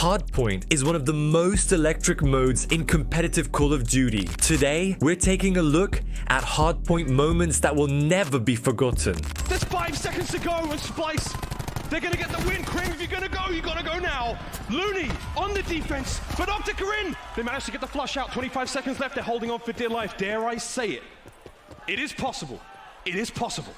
Hardpoint is one of the most electric modes in competitive Call of Duty. Today, we're taking a look at Hardpoint moments that will never be forgotten. There's 5 seconds to go and Splice. They're gonna get the win. Krim, if you're gonna go, you gotta go now. Looney on the defense, but Optic are in. They managed to get the flush out. 25 seconds left. They're holding on for dear life. Dare I say it? It is possible. It is possible.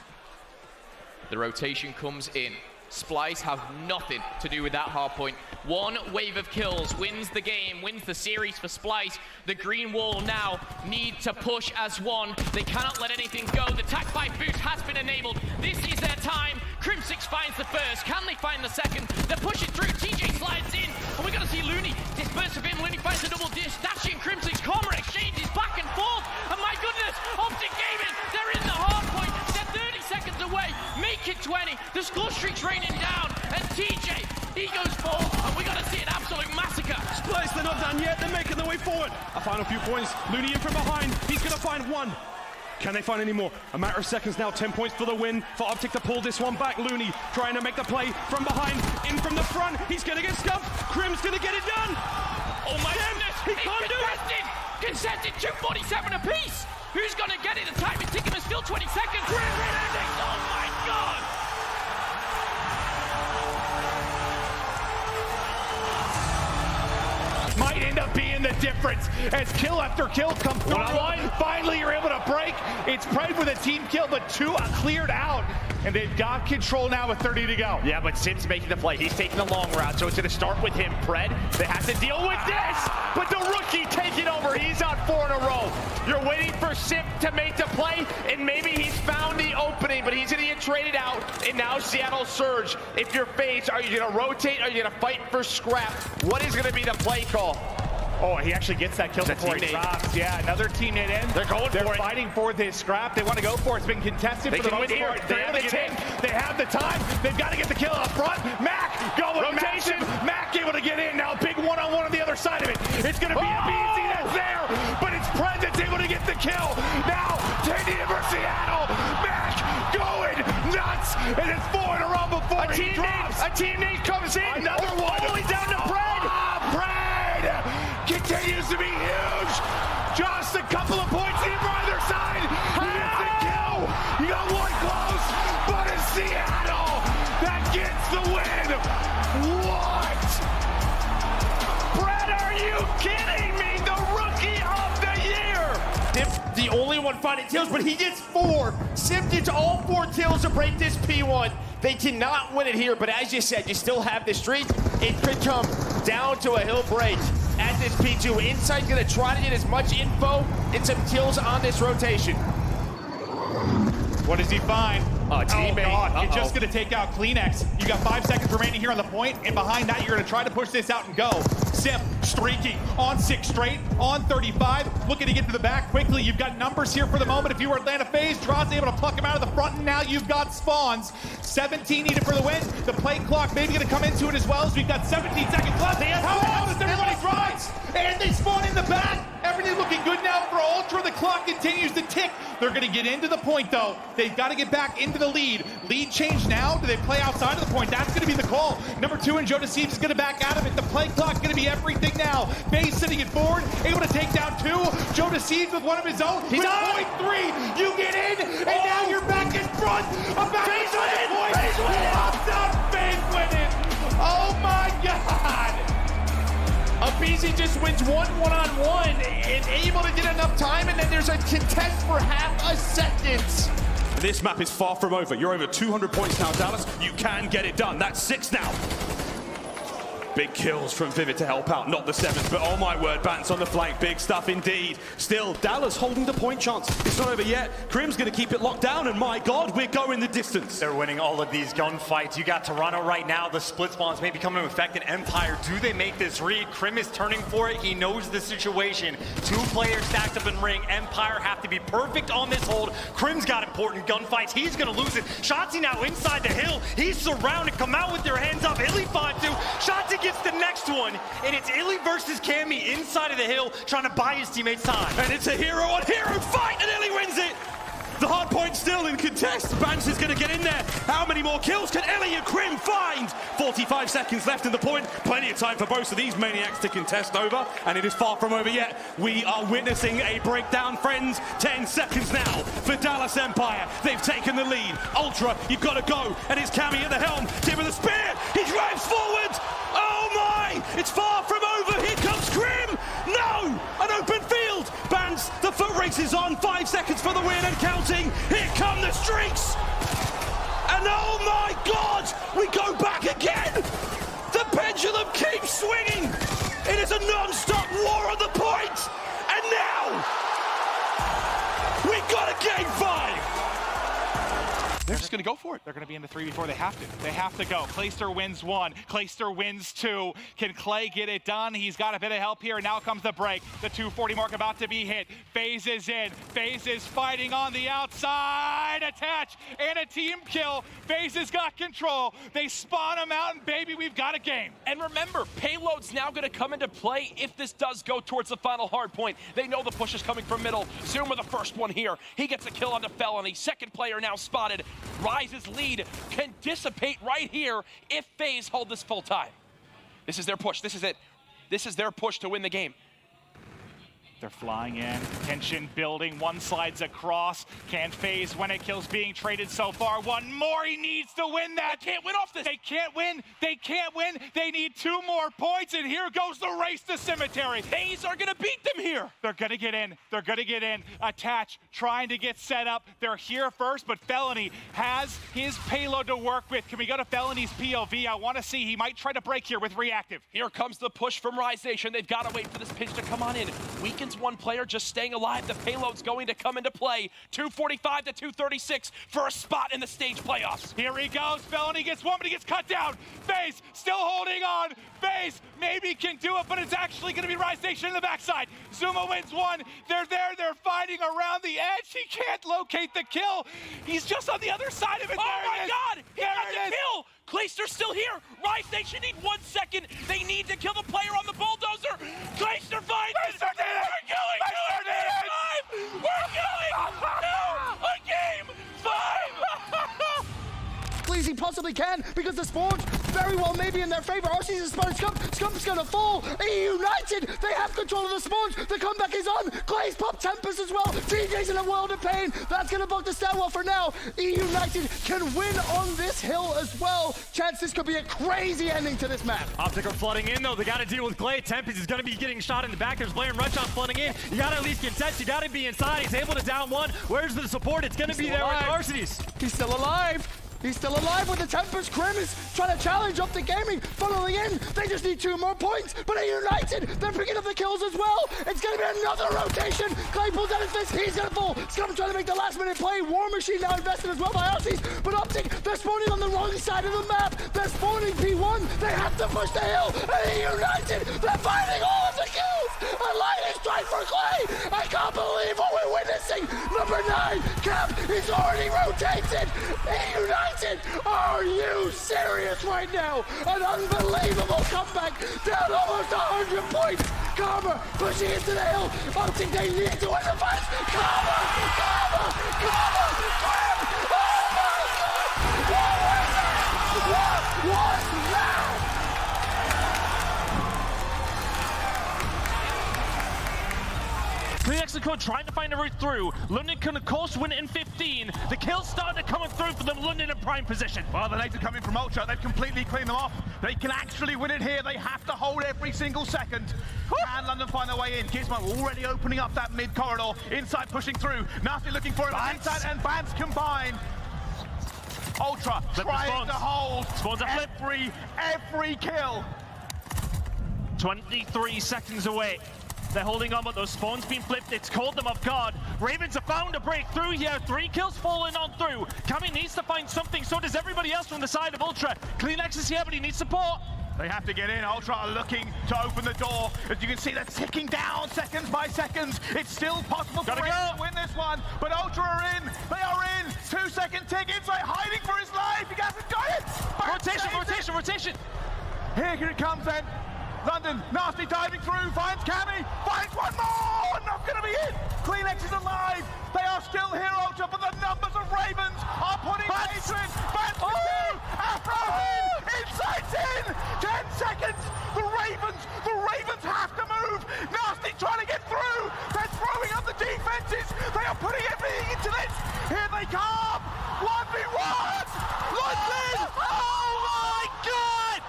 The rotation comes in. Splice have nothing to do with that hardpoint. One wave of kills wins the game, wins the series for Splice. The green wall now need to push as one. They cannot let anything go. The Tac 5 boost has been enabled. This is their time. Crim6 finds the first. Can they find the second? They're pushing through. TJ slides in. And we're going to see Looney disperse of him. Looney finds a double dish. Dashy and Crim6 comma exchanges back and forth. And my goodness, Optic Gaming, they're in the hardpoint. They're 30 seconds away. Make it 20. The score streak's raining down. And TJ, he goes for, and we're going to see an absolute massacre. Splice, they're not done yet. They're making their way forward. A final few points. Looney in from behind. He's going to find one. Can they find any more? A matter of seconds now. 10 points for the win. For Optic to pull this one back. Looney trying to make the play from behind. In from the front. He's going to get Scump. Crim's going to get it done. Oh my goodness. He can't do it. Contested 247 apiece. Who's going to get it? The time is ticking. There's still 20 seconds. Oh my God. Might end up being the difference as kill after kill come through. Finally, you're able to break. It's prayed with a team kill, but 2 are cleared out. And they've got control now with 30 to go. Yeah, but Sim's making the play. He's taking the long route, so it's going to start with him. Pred, they have to deal with this, but the rookie taking over. He's on 4 in a row. You're waiting for Sim to make the play, and maybe he's found the opening, but he's going to get traded out. And now Seattle Surge. If you're FaZe, are you going to rotate? Are you going to fight for scrap? What is going to be the play call? Oh, he actually gets that kill before he drops. Yeah, another teammate in. They're going for it. They're fighting for this scrap. They want to go for it. It's been contested for the most part. They have the team. They have the time. They've got to get the kill up front. Mac going rotation. Mac able to get in now. Big one-on-one on the other side of it. It's going to be a BZ that's there, but it's Pred that's able to get the kill. Now, taking it for Seattle. Mac going nuts, and it's 4 in a row before he drops. A teammate comes in. Another one. All the way down to Pred. Pred continues to be huge. Just a couple of points in for either side. He gets the kill. You got one close, but it's Seattle that gets the win. What? Pred, are you kidding me? The rookie of the year. If the only one finding kills, but he gets 4. Sim gets all 4 kills to break this P1. They cannot win it here, but as you said, you still have the streak. It could come down to a hill break at this P2. Inside's gonna try to get as much info and some kills on this rotation. What does he find? Teammate. Oh God, you're just gonna take out Kleenex. You got 5 seconds remaining here on the point, and behind that, you're gonna try to push this out and go. Sim streaking on 6 straight, on 35, looking to get to the back quickly. You've got numbers here for the moment. If you were Atlanta FaZe, Trod's able to pluck him out of the front, and now you've got spawns. 17 needed for the win. The play clock maybe gonna come into it as well, as we've got 17 seconds left. How does everybody rise? And they spawn in the back. Everything looking good now for Ultra. The clock continues to tick. They're going to get into the point, though. They've got to get back into the lead. Lead change now. Do they play outside of the point? That's going to be the call. Number 2 and Thieves is going to back out of it. The play clock's going to be everything now. FaZe sitting it forward, able to take down 2. Thieves with one of his own. He's on point 3. You get in, and now you're back in front. FaZe winning. FaZe winning. FaZe winning. Oh my God. BZ just wins 1 one-on-one and able to get enough time, and then there's a contest for half a second. This map is far from over. You're over 200 points now, Dallas. You can get it done. That's 6 now. Big kills from Vivid to help out, not the 7th, but oh my word, Bant's on the flank, big stuff indeed. Still, Dallas holding the point chance. It's not over yet. Crim's gonna keep it locked down, and my God, we're going the distance. They're winning all of these gunfights. You got Toronto right now, the split spawns may be coming into effect in Empire. Do they make this read? Crim is turning for it. He knows the situation. 2 players stacked up in ring. Empire have to be perfect on this hold. Crim's got important gunfights. He's gonna lose it. Shotzzy now inside the hill. He's surrounded. Come out with your hands up. Illy 5-2. Shotzzy gets the next one, and it's Illy versus Cammy inside of the hill, trying to buy his teammates time. And it's a hero-on-hero fight, and Illy wins it. The hard point still in contest. Bance is going to get in there. How many more kills can Ellie and Crim find? 45 seconds left in the point. Plenty of time for both of these maniacs to contest over, and it is far from over yet. We are witnessing a breakdown, friends. 10 seconds now for Dallas Empire. They've taken the lead. Ultra, you've got to go, and it's Cammy at the helm. Tip with a spear. He drives forward. Oh my! It's far from over. Here comes Crim. No! An open field. Bance, the foot race is on. 5 seconds for the win and counting. Here come the streaks. And oh my God! We go back again. The pendulum keeps swinging. It is a non-stop war on the point. And now we got a game 5. They're just going to go for it. They're going to be in the 3v4. They have to. They have to go. Clayster wins 1. Clayster wins 2. Can Clay get it done? He's got a bit of help here. Now comes the break. The 240 mark about to be hit. FaZe is in. FaZe is fighting on the outside. Attach and a team kill. FaZe has got control. They spawn him out, and baby, we've got a game. And remember, payload's now going to come into play if this does go towards the final hard point. They know the push is coming from middle. ZooMaa the first one here. He gets a kill onto Felony. Second player now spotted. Rise's lead can dissipate right here if FaZe hold this full time. This is their push. This is it. This is their push to win the game. They're flying in, tension building, one slides across. Can FaZe when it kills being traded so far? One more, he needs to win that. They can't win off this. They can't win, they can't win. They need 2 more points, and here goes the race to cemetery. FaZe are gonna beat them here. They're gonna get in, they're gonna get in. Attach, trying to get set up. They're here first, but Felony has his payload to work with. Can we go to Felony's POV? I wanna see, he might try to break here with reactive. Here comes the push from Rise Nation. They've gotta wait for this pinch to come on in. Weakens one player, just staying alive. The payload's going to come into play. 245 to 236 for a spot in the stage playoffs. Here he goes. Felony gets one, but he gets cut down. FaZe still holding on. FaZe maybe can do it, but it's actually going to be Rise Nation in the backside. ZooMaa wins 1. They're there. They're fighting around the edge. He can't locate the kill. He's just on the other side of it. Oh my God! He got the kill! Clayster's still here. Rise Nation need 1 second. They need to kill the player on the bulldozer. Clayster finds it. Clayster did it. We're going to a game 5. We're going to a game 5. As he possibly can, because the spawns very well may be in their favor. RC's is spawning Scump. Scump is gonna fall. EUnited, they have control of the spawns. The comeback is on. Clay's popped Tempest as well. TJ's in a world of pain. That's gonna book the stairwell for now. EUnited can win on this hill as well. Chance this could be a crazy ending to this map. Optic are flooding in though. They gotta deal with Clay. Tempest is gonna be getting shot in the back. There's Blair and Runshot flooding in. You gotta at least contest. You gotta be inside. He's able to down 1. Where's the support? It's gonna be there with the Varsities. He's still alive. He's still alive with the Tempest. Crim is trying to challenge Optic Gaming, funneling in. They just need 2 more points, but EUnited, they're picking up the kills as well. It's going to be another rotation. Clay pulls out his fist. He's going to fall. Scump trying to make the last minute play. War Machine now invested as well by Arcees, but Optic, they're spawning on the wrong side of the map. They're spawning P1. They have to push the hill. And EUnited, they're fighting all of the kills. A lightning strike for Clay. I can't believe what we're witnessing. Number 9, Cap is already rotated. EUnited. Are you serious right now? An unbelievable comeback, down almost 100 points. Karma pushing into the hill. Optic, they need to win the fight. Karma! Grab! Oh my God! What was that? CDL Center COD trying to find a route through. London can of course win it in 15. The kills starting to come through for them. London in prime position. Well, the nades are coming from Ultra. They've completely cleaned them off. They can actually win it here. They have to hold every single second. Can London find their way in? Gizmo already opening up that mid corridor. Inside pushing through. Nasty looking for him. Inside and Vance combined. Ultra trying to hold every kill. 23 seconds away. They're holding on, but those spawns being flipped. It's caught them off guard. Ravens have found a breakthrough here. 3 kills falling on through. Cammy needs to find something. So does everybody else from the side of Ultra. CleanX is here, but he needs support. They have to get in. Ultra are looking to open the door. As you can see, they're ticking down seconds by seconds. It's still possible for him to win this one, but Ultra are in. They are in. 2-second tick. Inside, hiding for his life. He hasn't got it. Rotation. Here it comes then. London, Nasty diving through, finds Cammy, finds one more, not gonna be it. CleanX is alive. They are still here, Ultra, but the numbers of Ravens are putting hatred back to two. Afro in, inside's in. 10 seconds. The Ravens have to move. Nasty trying to get through. They're throwing up the defenses. They are putting everything into this. Here they come. 1v1. London. Oh my God.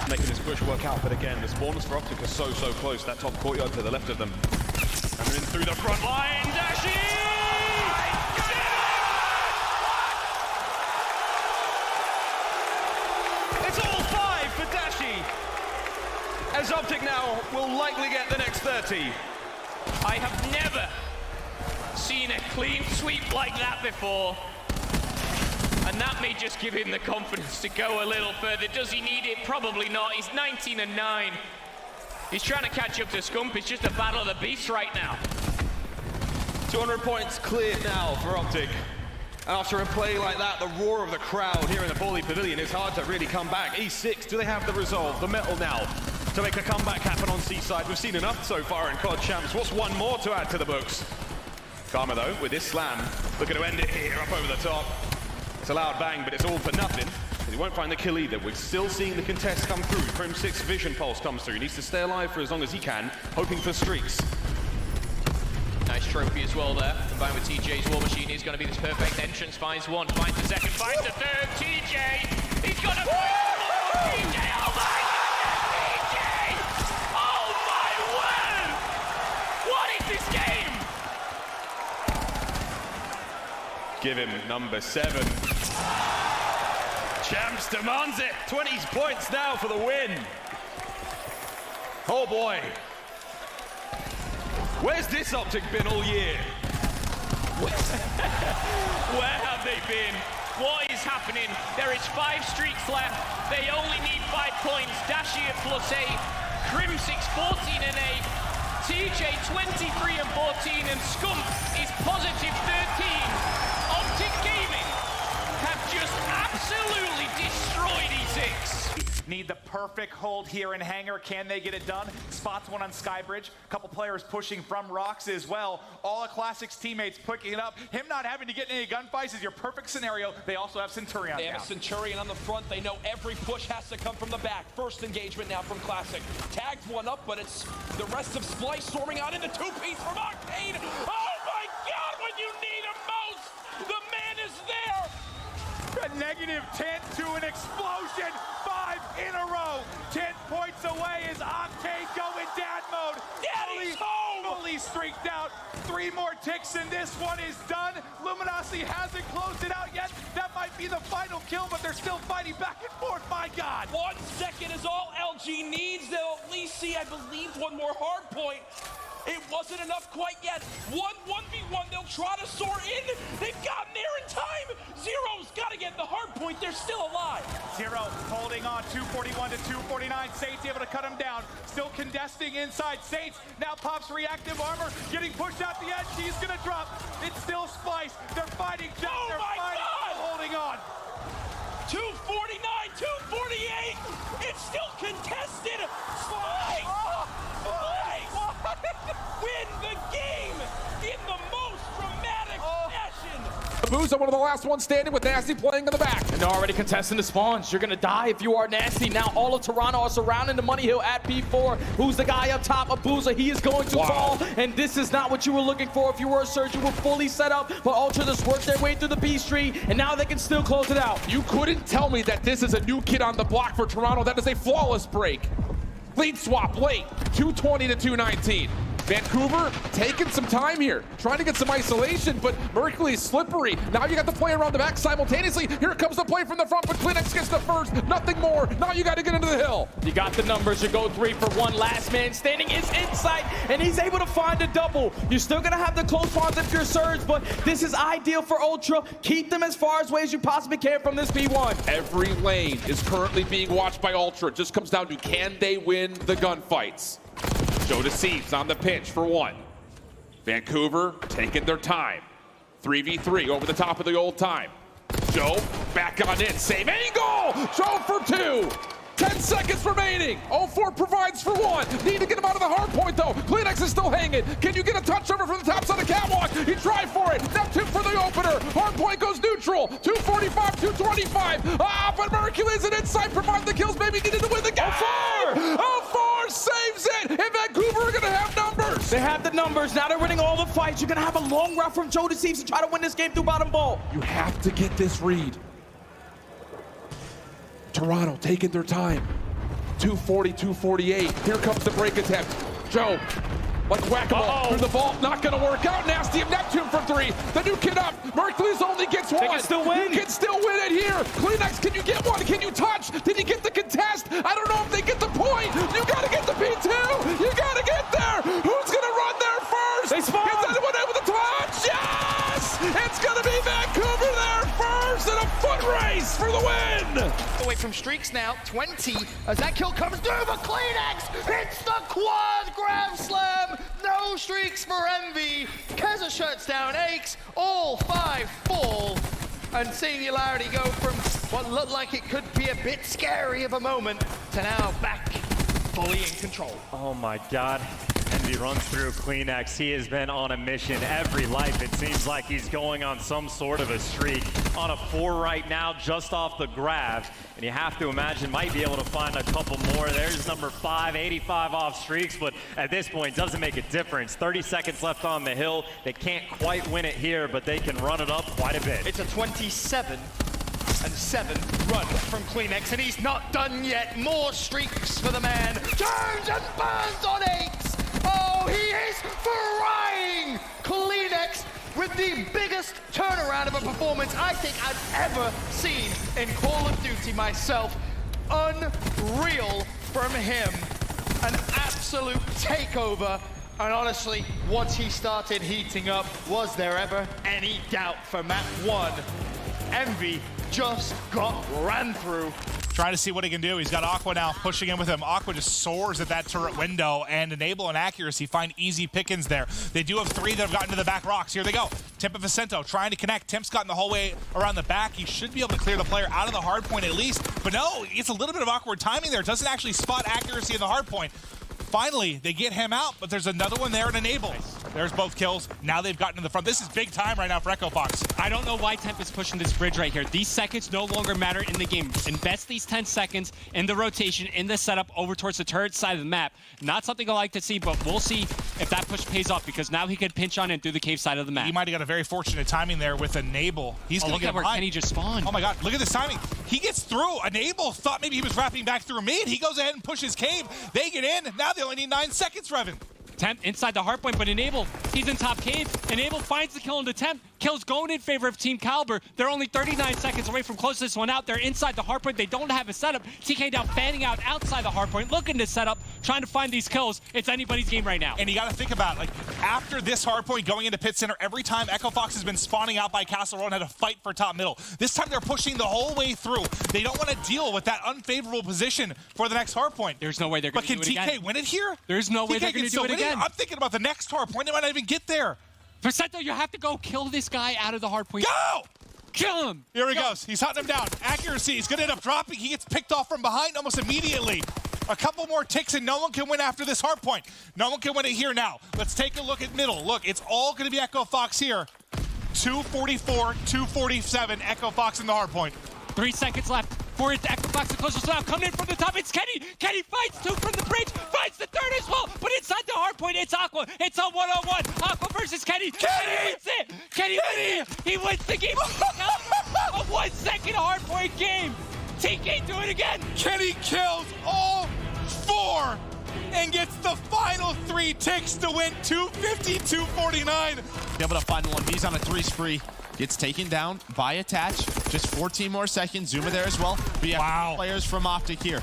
Making this push work out, but again, the spawners for Optic are so close. That top courtyard to the left of them. And in through the front line, Dashy! It's all 5 for Dashy, as Optic now will likely get the next 30. I have never seen a clean sweep like that before. And that may just give him the confidence to go a little further. Does he need it? Probably not. He's 19-9. He's trying to catch up to Scump. It's just a battle of the beasts right now. 200 points cleared now for Optic. After a play like that, the roar of the crowd here in the Paulie Pavilion is hard to really come back. E6, do they have the resolve, the metal now, to make a comeback happen on Seaside? We've seen enough so far in COD Champs. What's one more to add to the books? Karma, though, with this slam, looking to end it here up over the top. It's a loud bang, but it's all for nothing. And he won't find the kill either. We're still seeing the contest come through. Prim 6 vision pulse comes through. He needs to stay alive for as long as he can, hoping for streaks. Nice trophy as well there. Combined with TJ's War Machine, is going to be this perfect entrance. Finds one, finds the second, finds the third. TJ, he's got to find TJ. Oh my goodness, TJ! Oh my word! What is this game? Give him number 7. Champs demands it. 20 points now for the win. Oh boy. Where's this Optic been all year? Where have they been? What is happening? There is 5 streaks left. They only need 5 points. Dashy at +8. Crim 6, 14 and 8. TJ 23 and 14, and Scump is +13. Optic Gaming have just absolutely destroyed E6. Need the perfect hold here in Hangar. Can they get it done? Spots one on Skybridge. A couple players pushing from rocks as well. All of Classic's teammates picking it up. Him not having to get any gunfights is your perfect scenario. They also have Centurion. They have a Centurion on the front. They know every push has to come from the back. First engagement now from Classic. Tagged one up, but it's the rest of Splice storming out into 2-piece from Octane. Oh my God, when you need him most, the man is there. A -10 to an explosion. 5 in a row. 10 points away as Octane going dad mode. Daddy's home. Fully streaked out. 3 more ticks and this one is done. Luminosity hasn't closed it out yet. That might be the final kill, but they're still fighting back and forth. My God. 1 second is all LG needs. They'll at least see, I believe, one more hard point. It wasn't enough quite yet. 1v1, they'll try to soar in. They've gotten there in time. Zero's got to get the hard point. They're still alive. Zero holding on, 241 to 249. Saints able to cut him down. Still contesting inside. Saints now pops reactive armor, getting pushed out the edge. She's gonna drop. It's still Splice. They're fighting. They're fighting. Still holding on. 249, 248. It's still contested. Splice. Win the game in the most dramatic fashion. Booza, one of the last ones standing with Nasty playing in the back. And they're already contesting the spawns. You're gonna die if you are Nasty. Now all of Toronto are surrounding the Money Hill at P4. Who's the guy up top? Abuza, he is going to fall. And this is not what you were looking for. If you were a Surge, you were fully set up. But Ultra just worked their way through the B Street, and now they can still close it out. You couldn't tell me that this is a new kid on the block for Toronto. That is a flawless break. Lead swap late, 220 to 219. Vancouver taking some time here, trying to get some isolation, but Mercury's slippery. Now you got the play around the back simultaneously. Here comes the play from the front, but CleanX gets the first, nothing more. Now you got to get into the hill. You got the numbers, you go 3 for 1. Last man standing is inside, and he's able to find a double. You're still gonna have the close spawns if you're Surge, but this is ideal for Ultra. Keep them as far away as you possibly can from this P1. Every lane is currently being watched by Ultra. It just comes down to, can they win the gunfights? Joe Thieves on the pitch for 1. Vancouver taking their time. 3v3 over the top of the old time. Joe, back on in, same angle! Joe for 2! 10 seconds remaining. 0-4 provides for 1. Need to get him out of the hard point though. Kleenex is still hanging. Can you get a touch over from the top side of the catwalk? He tried for it. Neptune for the opener. Hard point goes neutral. 245, 225. But Mercury's an inside, provide the kills. Maybe needed to win the game. 0-4 saves it. And Vancouver are gonna have numbers. They have the numbers. Now they're winning all the fights. You're gonna have a long route from Joe to Thieves to try to win this game through bottom ball. You have to get this read. Toronto taking their time. 240, 248. Here comes the break attempt. Joe, like whack-a-mole through the vault. Not gonna work out. Nasty of Neptune for 3. The new kid up. Mercury's only gets 1. They can still win. You can still win it here. Kleenex, can you get 1? Can you touch? Did he get the contest? I don't know if they get the point. You gotta get the P2. You gotta get there. Who's gonna run there first? They spawn. Is anyone able to touch? Yes! It's gonna be Vancouver there first and a foot race for the win. Away from streaks now, 20, as that kill comes through for Kleenex. It's the quad grab slam. No streaks for Envy. Keza shuts down Aches. All 5 fall. And Singularity go from what looked like it could be a bit scary of a moment to now back fully in control. Oh my God. Envy runs through Kleenex. He has been on a mission every life. It seems like he's going on some sort of a streak. On a 4 right now, just off the grab. And you have to imagine might be able to find a couple more. There's number 5, 85 off streaks, but at this point, doesn't make a difference. 30 seconds left on the hill. They can't quite win it here, but they can run it up quite a bit. It's a 27-7 run from Kleenex, and he's not done yet. More streaks for the man. Turns and burns on 8. Oh, he is frying Kleenex with the biggest turnaround of a performance I think I've ever seen in Call of Duty myself. Unreal from him. An absolute takeover. And honestly, once he started heating up, was there ever any doubt for map 1? Envy just got ran through. Trying to see what he can do. He's got Aqua now pushing in with him. Aqua just soars at that turret window, and Enable and Accuracy find easy pickings there. They do have 3 that have gotten to the back rocks. Here they go. Temp and Vicento trying to connect. Temp's gotten the whole way around the back. He should be able to clear the player out of the hard point at least. But no, it's a little bit of awkward timing there. Doesn't actually spot Accuracy in the hard point. Finally, they get him out, but there's another one there at Enable. There's both kills. Now they've gotten to the front. This is big time right now for Echo Fox. I don't know why Temp is pushing this bridge right here. These seconds no longer matter in the game. Invest these 10 seconds in the rotation, in the setup over towards the turret side of the map. Not something I like to see, but we'll see if that push pays off, because now he could pinch on in through the cave side of the map. He might have got a very fortunate timing there with Enable. He's going to get where Kenny just spawned. Oh my God, look at this timing. He gets through. Enable thought maybe he was wrapping back through mid. He goes ahead and pushes cave. They get in. Now they only need 9 seconds. Revan. Temp inside the hard point, but Enable, he's in top cave. Enable finds the kill into Temp. Kills going in favor of Team Caliber. They're only 39 seconds away from closing this one out. They're inside the hard point. They don't have a setup. TK now fanning out outside the hard point, looking to set up, trying to find these kills. It's anybody's game right now. And you got to think about it, like, after this hard point going into pit center, every time Echo Fox has been spawning out by Castle Row and had to fight for top middle. This time they're pushing the whole way through. They don't want to deal with that unfavorable position for the next hard point. There's no way they're going to do it again. But can TK win it here? There's no way they're going to do it again. I'm thinking about the next hard point. They might not even get there. Vicento, you have to go kill this guy out of the hard point. Go! Kill him! Here he goes. He's hunting him down. Accuracy. He's going to end up dropping. He gets picked off from behind almost immediately. A couple more ticks and no one can win after this hard point. No one can win it here now. Let's take a look at middle. Look, it's all going to be Echo Fox here. 244, 247, Echo Fox in the hard point. 3 seconds left for it. Echo Fox the closest now. Coming in from the top. It's Kenny. Kenny fights 2 from the bridge. Fights the 3rd as well. But inside the hard point, it's Aqua. It's a 1-on-1. Aqua versus Kenny. Kenny wins it. Kenny wins it. He wins the game. A 1 second hard point game. TK do it again. Kenny kills all 4 and gets the final 3 ticks to win 250, 249. Able to find one. He's on a 3 spree. Gets taken down by Attach. Just 14 more seconds. ZooMaa there as well. We have players from Optic here.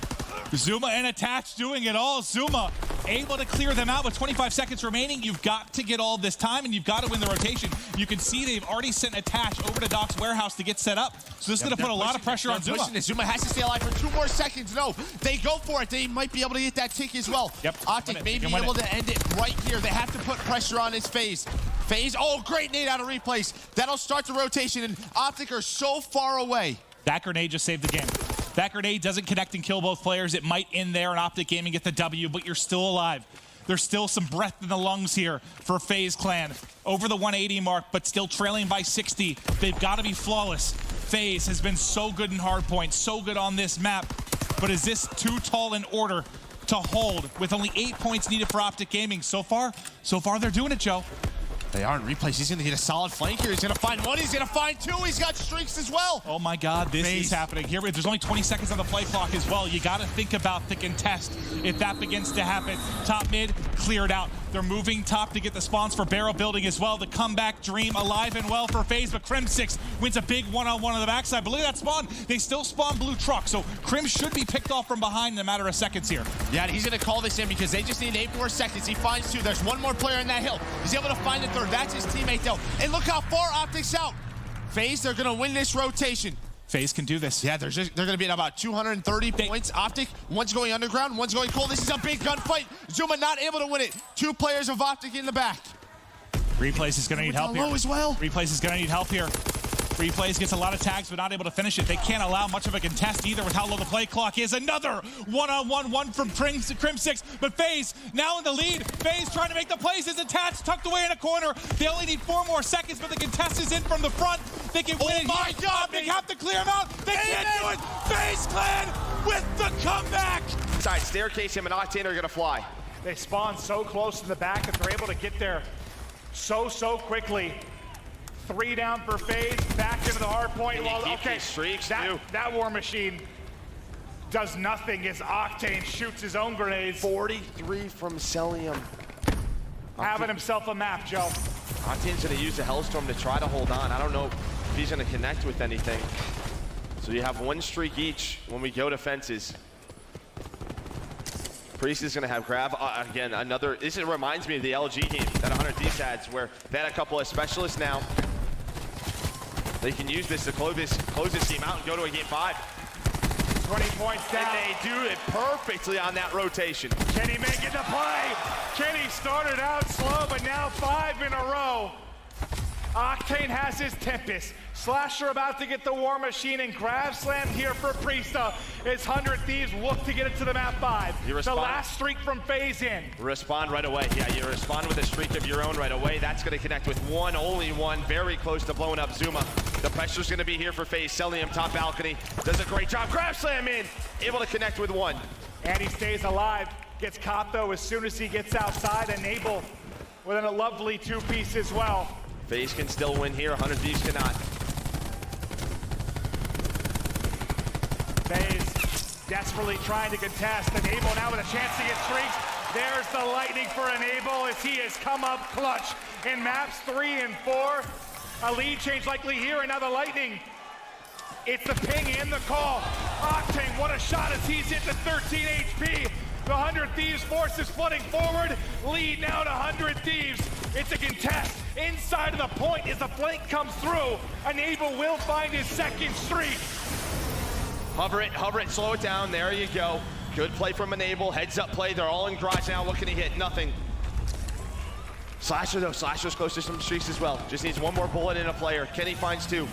ZooMaa and Attach doing it all. ZooMaa able to clear them out with 25 seconds remaining. You've got to get all this time, and you've got to win the rotation. You can see they've already sent Attach over to Doc's warehouse to get set up. So this is going to put a lot of pressure on ZooMaa. ZooMaa has to stay alive for 2 more seconds. No, they go for it. They might be able to get that tick as well. Yep. Optic may be able to end it right here. They have to put pressure on his face. FaZe, oh, great nade out of replays. That'll start the rotation, and Optic are so far away. That grenade just saved the game. That grenade doesn't connect and kill both players. It might end there and Optic Gaming get the W, but you're still alive. There's still some breath in the lungs here for FaZe Clan. Over the 180 mark, but still trailing by 60. They've got to be flawless. FaZe has been so good in Hardpoint, so good on this map. But is this too tall in order to hold with only 8 points needed for Optic Gaming? So far they're doing it, Joe. They are in replays. He's going to get a solid flank here. He's going to find one. He's going to find two. He's got streaks as well. Oh my God, this is happening here. There's only 20 seconds on the play clock as well. You got to think about the contest if that begins to happen. Top mid, cleared out. They're moving top to get the spawns for barrel building as well. The comeback dream alive and well for FaZe, but Crim6 wins a big one-on-one on the backside. But look at that spawn. They still spawn blue truck, so Crim should be picked off from behind in a matter of seconds here. Yeah, and he's going to call this in because they just need 8 more seconds. He finds two. There's one more player in that hill. He's able to find the third. That's his teammate, though. And look how far Optic's out. FaZe, they're going to win this rotation. FaZe can do this. Yeah, they're going to be at about 230 points. Optic, one's going underground, one's going cold. This is a big gunfight. ZooMaa not able to win it. 2 players of Optic in the back. Replays is going to need help here. As well. Replays is going to need help here. Replays gets a lot of tags, but not able to finish it. They can't allow much of a contest either with how low the play clock is. Another one-on-one from Crim6, but FaZe now in the lead. FaZe trying to make the plays. Is attached, tucked away in a corner. They only need 4 more seconds, but the contest is in from the front. They can win it. My God, they have to clear him out. They can't do it. FaZe Clan with the comeback. Side staircase, him and Octane are gonna fly. They spawn so close in the back that they're able to get there so quickly. 3 down for FaZe, back into the hard point. Well, okay, streaks that war machine does nothing as Octane shoots his own grenades. 43 from Celium. Having himself a map, Joe. Octane's gonna use the Hellstorm to try to hold on. I don't know if he's gonna connect with anything. So you have 1 streak each when we go to fences. Priest is gonna have grab again. Another. This reminds me of the LG game that 100 Thieves had, where they had a couple of specialists now. They can use this to close this team out and go to a game 5. 20 points down. And they do it perfectly on that rotation. Kenny making the play. Kenny started out slow, but now 5 in a row. Octane has his Tempest. Slasher about to get the War Machine, and grab slam here for Priesta as 100 Thieves look to get it to the map 5. The last streak from FaZe in. Respond right away. Yeah, you respond with a streak of your own right away. That's going to connect with one, only one, very close to blowing up ZooMaa. The pressure's going to be here for FaZe. Celium top balcony does a great job. Grab slam in, able to connect with one. And he stays alive. Gets caught though as soon as he gets outside. Enable with a lovely 2-piece as well. FaZe can still win here. 100 Thieves cannot. FaZe desperately trying to contest. Enable now with a chance to get streaks. There's the lightning for Enable as he has come up clutch in maps 3 and 4. A lead change likely here, and now the lightning. It's the ping and the call. Octane, what a shot as he's hit to 13 HP. The 100 Thieves force is flooding forward. Lead now to 100 Thieves. It's a contest inside of the point as the flank comes through. Enable will find his 2nd streak. Hover it, slow it down. There you go. Good play from Enable. Heads up play. They're all in garage now. What can he hit? Nothing. Slasher though. Slasher's close to some streaks as well. Just needs 1 more bullet in a player. Kenny finds 2.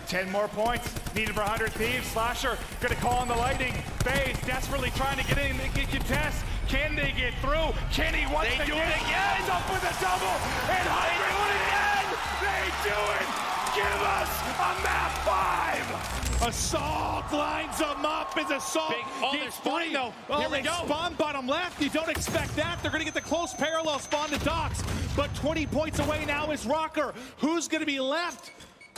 10 more points needed for 100 Thieves. Slasher gonna call on the lightning. FaZe desperately trying to get in and get contest. Can they get through? Kenny once again. They do it again. He's up with a double. And 100 again. They do it. Give us a map 5. Assault lines them up as Assault gets 3 though. Here we go. Spawn bottom left. You don't expect that. They're gonna get the close parallel spawn to Docs. But 20 points away now is Rocker. Who's gonna be left?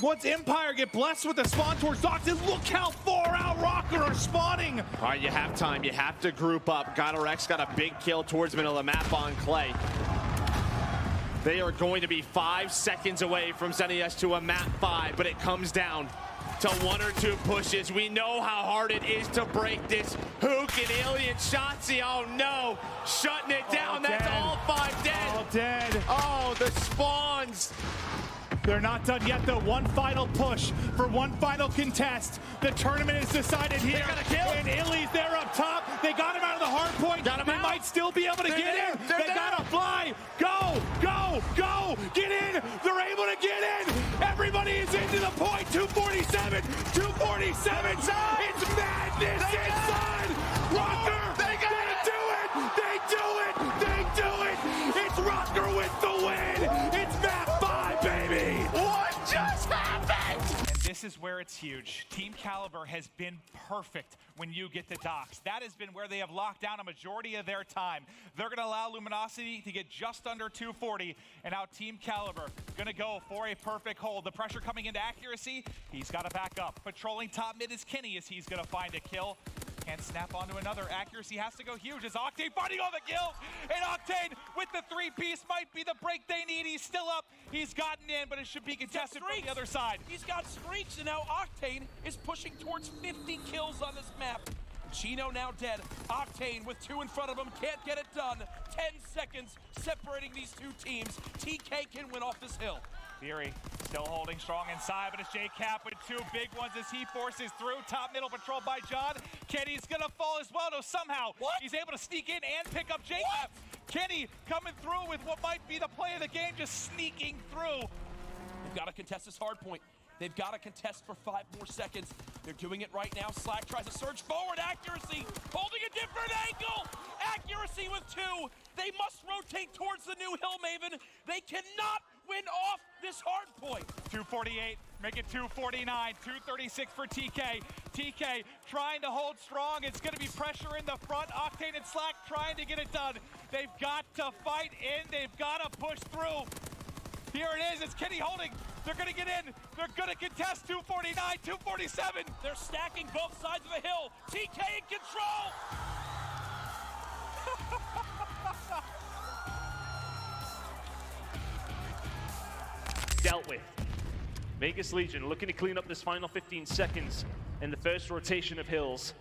Once Empire get blessed with the spawn towards Docs, and look how far out Rocker are spawning. All right, you have time. You have to group up. Rex got a big kill towards the middle of the map on Clay. They are going to be 5 seconds away from sending us to a map 5, but it comes down to 1 or 2 pushes. We know how hard it is to break this. Hook and Alien Shotzzy, oh no, shutting it down. That's all 5 dead. All dead. Oh, the spawns. They're not done yet though. 1 final push for 1 final contest. The tournament is decided here. They got a kill. And Illy's there up top. They got him out of the hard point. They might still be able to get in. They gotta fly. Go, go, go. Get in. 247! It's madness inside! Rocker! They gotta do it! They do it! They do it! It's Rocker with the win! It's map 5, baby! What just happened? And this is where it's huge. Team Caliber has been perfect when you get to docks. That has been where they have locked down a majority of their time. They're going to allow Luminosity to get just under 240, and now Team Caliber going to go for a perfect hold. The pressure coming into accuracy, he's got to back up. Patrolling top mid is Kenny as he's going to find a kill. And snap onto another. Accuracy has to go huge as Octane finding all the kills. And Octane with the 3-piece might be the break they need. He's still up. He's gotten in, but it should be contested from the other side. He's got streaks, and now Octane is pushing towards 50 kills on this map. Chino now dead. Octane with 2 in front of him. Can't get it done. 10 seconds separating these two teams. TK can win off this hill. Fury still holding strong inside, but it's J-Cap with 2 big ones as he forces through. Top middle patrolled by John. Kenny's gonna fall as well. No, somehow he's able to sneak in and pick up J-Cap. Kenny coming through with what might be the play of the game, just sneaking through. They've got to contest this hard point. They've got to contest for 5 more seconds. They're doing it right now. Slack tries to surge forward. Accuracy holding a different angle. Accuracy with 2. They must rotate towards the new Hill Maven. They cannot win off this hard point. 248, make it 249, 236 for TK. TK trying to hold strong. It's going to be pressure in the front. Octane and Slack trying to get it done. They've got to fight in. They've got to push through. Here it is. It's Kenny holding. They're going to get in. They're going to contest 249, 247. They're stacking both sides of the hill. TK in control. Dealt with. Vegas Legion looking to clean up this final 15 seconds in the first rotation of Hills.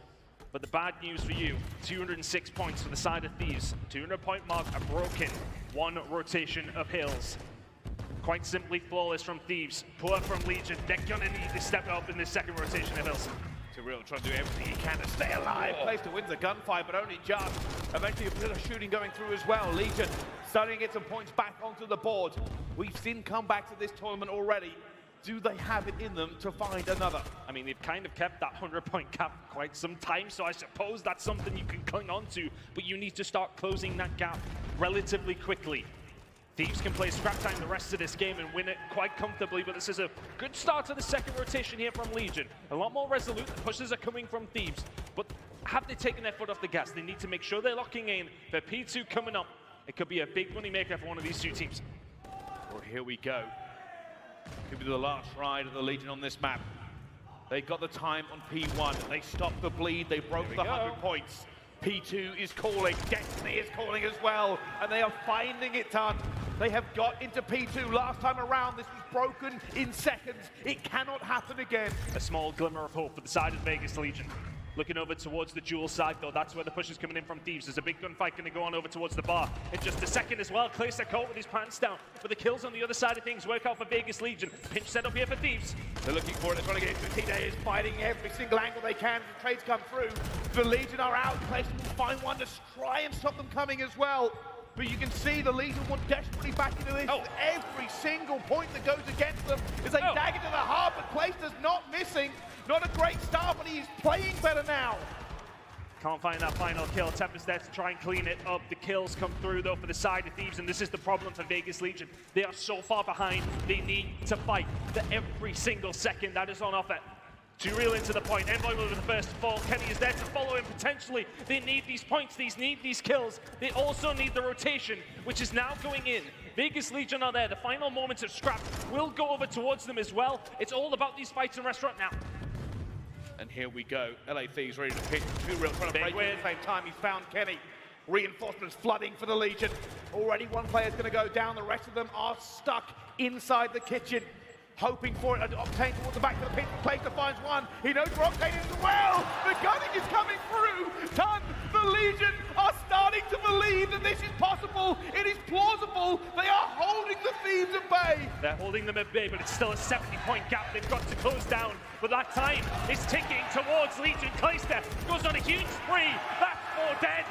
But the bad news for you, 206 points for the side of Thieves. 200-point mark, a broken 1 rotation of Hills. Quite simply flawless from Thieves, poor from Legion. They're gonna need to step up in this second rotation of Hills. Real trying to do everything he can to stay alive. Place to win the gunfight, but only just. Eventually a bit of shooting going through as well. Legion starting to get some points back onto the board. We've seen comebacks of this tournament already. Do they have it in them to find another? I mean, they've kind of kept that 100-point gap for quite some time, so I suppose that's something you can cling on to, but you need to start closing that gap relatively quickly. Thieves can play scrap time the rest of this game and win it quite comfortably, but this is a good start to the second rotation here from Legion. A lot more resolute, the pushes are coming from Thieves, but have they taken their foot off the gas? They need to make sure they're locking in for P2 coming up. It could be a big money maker for one of these 2 teams. Well, here we go. Could be the last ride of the Legion on this map. They got the time on P1. They stopped the bleed. They broke the 100 points. P2 is calling. Destiny is calling as well. And they are finding it done. They have got into P2 last time around. This was broken in seconds. It cannot happen again. A small glimmer of hope for the side of Vegas Legion. Looking over towards the dual side, though. That's where the push is coming in from Thieves. There's a big gunfight going to go on over towards the bar in just a second as well. Clayster caught with his pants down. But the kills on the other side of things work out for Vegas Legion. Pinch set up here for Thieves. They're looking for it. They're trying to get into it. T-Day is fighting every single angle they can. The trades come through. The Legion are out. Clayster will find one to try and stop them coming as well. But you can see the Legion want desperately back into this. Every single point that goes against them is a dagger to the heart, but Clayster's not missing. Not a great start, but he's playing better now. Can't find that final kill. Tempest there to try and clean it up. The kills come through, though, for the side of Thieves, and this is the problem for Vegas Legion. They are so far behind. They need to fight for every single second that is on offer. To reel into the point, Envoy with the first fall. Kenny is there to follow him potentially. They need these points, they need these kills. They also need the rotation, which is now going in. Vegas Legion are there. The final moments of scrap will go over towards them as well. It's all about these fights in restaurant now. And here we go. LA Thieves ready to pitch. Real trying to break in at the same time. He's found Kenny. Reinforcements flooding for the Legion. Already one player's going to go down. The rest of them are stuck inside the kitchen. Hoping for it. Octane towards the back of the pit. Clayster finds one. He knows where Octane is as well. The gunning is coming through. Done. The Legion are starting to believe that this is possible. It is plausible. They are holding the Thieves at bay. They're holding them at bay, but it's still a 70-point gap they've got to close down. But that time is ticking towards Legion. Clayster goes on a huge spree. That's 4 dead.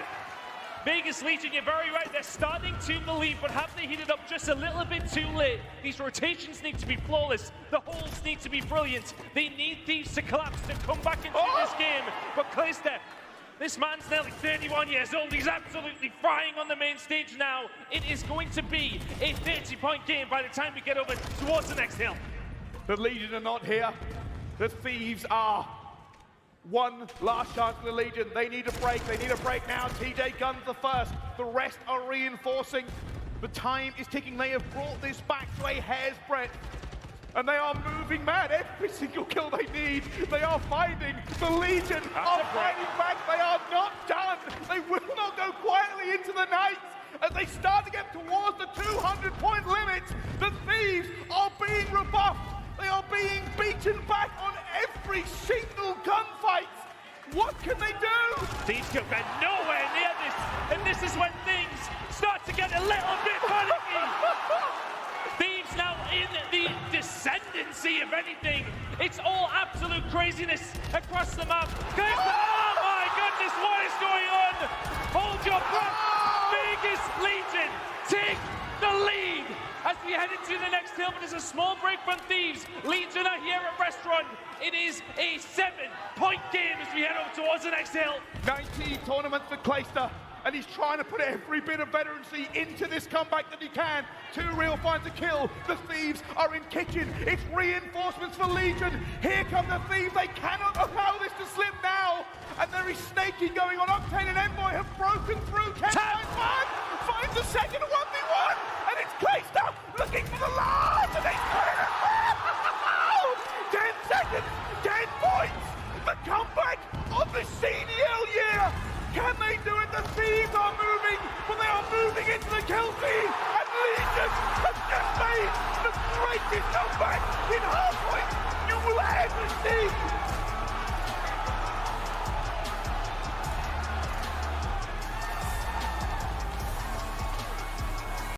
Vegas Legion, you're very right. They're starting to believe, but have they heated up just a little bit too late? These rotations need to be flawless. The holes need to be brilliant. They need Thieves to collapse to come back into this game. But Clayster, this man's nearly 31 years old. He's absolutely frying on the main stage now. It is going to be a 30-point game by the time we get over towards the next hill. The Legion are not here. The Thieves are. One last chance for the Legion. They need a break. They need a break now. TJ Gunn's the first. The rest are reinforcing. The time is ticking. They have brought this back to a hair's breadth. And they are moving mad. Every single kill they need, they are finding. The Legion are fighting back. They are not done. They will not go quietly into the night. As they start to get towards the 200-point limit, the Thieves are being rebuffed. They are being beaten back on every single gunfight. What can they do? Thieves can get nowhere near this. And this is when things start to get a little bit panicky. Thieves now in the descendancy, if anything. It's all absolute craziness across the map. Oh my goodness, what is going on? Hold your breath. Vegas Legion take the lead as we head into the next hill, but there's a small break from Thieves. Legion are here at Restaurant. It is a 7-point game as we head over towards the next hill. 19 tournaments for Clayster, and he's trying to put every bit of veterancy into this comeback that he can. 2 real finds a kill. The Thieves are in kitchen. It's reinforcements for Legion. Here come the Thieves. They cannot allow this to slip now. And there is snaking going on. Octane and Envoy have broken through. Ken finds the second 1v1. And it's Clayster looking for the last. And they put it out. 10 seconds, 10 points. The comeback of the CDL year. Can they do it? The Thieves are moving, but they are moving into the kill feed. And Legion has just made the greatest comeback in half